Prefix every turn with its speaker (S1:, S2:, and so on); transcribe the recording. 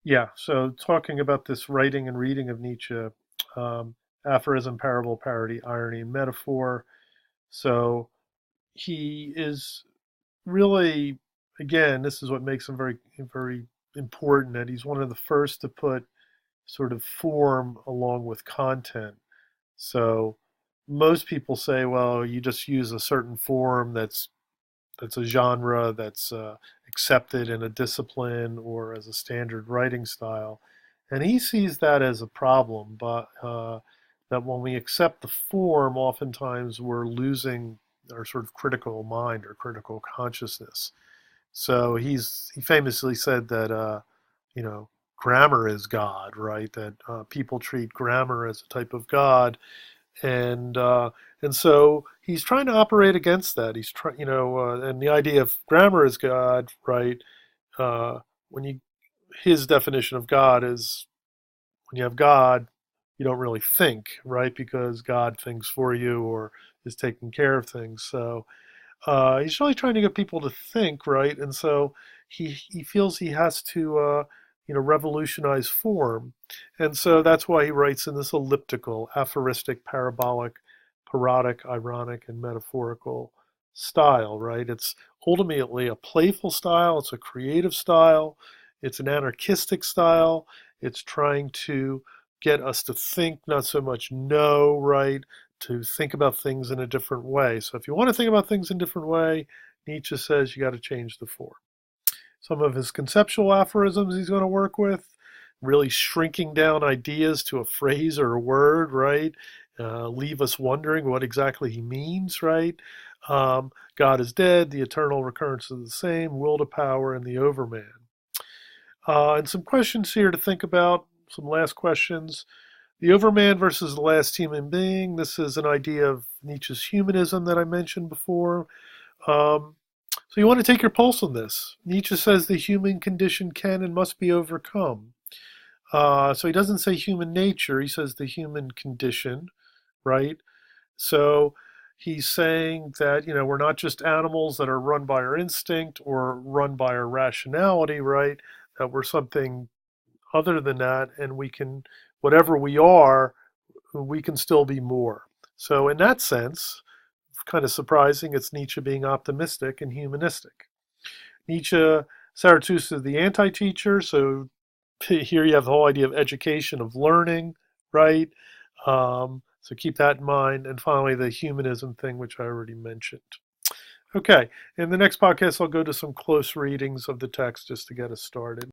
S1: Yeah, so talking about this writing and reading of Nietzsche, aphorism, parable, parody, irony, and metaphor. So he is really, again, this is what makes him very, very important, that he's one of the first to put sort of form along with content. So most people say, well, you just use a certain form that's a genre that's accepted in a discipline or as a standard writing style. And he sees that as a problem, but that when we accept the form, oftentimes we're losing our sort of critical mind or critical consciousness. So he famously said that you know grammar is God, right? That people treat grammar as a type of God, and uh, and so he's trying to operate against that. He's trying, and the idea of grammar is God, right? When you his definition of God is when you have God, you don't really think, right? Because God thinks for you or is taking care of things. So he's really trying to get people to think, right? And so he feels he has to revolutionize form, and so that's why he writes in this elliptical, aphoristic, parabolic, parodic, ironic, and metaphorical style, right? It's ultimately a playful style. It's a creative style. It's an anarchistic style. It's trying to get us to think, not so much know, right? To think about things in a different way. So if you want to think about things in a different way, Nietzsche says you got to change the form. Some of his conceptual aphorisms he's going to work with, really shrinking down ideas to a phrase or a word, right? Leave us wondering what exactly he means, right? God is dead, the eternal recurrence of the same, will to power, and the overman. And some questions here to think about, some last questions. The Overman versus the last human being. This is an idea of Nietzsche's humanism that I mentioned before. Um, so you want to take your pulse on this. Nietzsche says the human condition can and must be overcome. So he doesn't say human nature, he says the human condition, right? So he's saying that, we're not just animals that are run by our instinct or run by our rationality, right? That we're something other than that, and we can, whatever we are, we can still be more. So, in that sense, kind of surprising, it's Nietzsche being optimistic and humanistic. Nietzsche, Zarathustra, the anti teacher. So, here you have the whole idea of education, of learning, right? So, keep that in mind. And finally, the humanism thing, which I already mentioned. Okay, in the next podcast, I'll go to some close readings of the text just to get us started.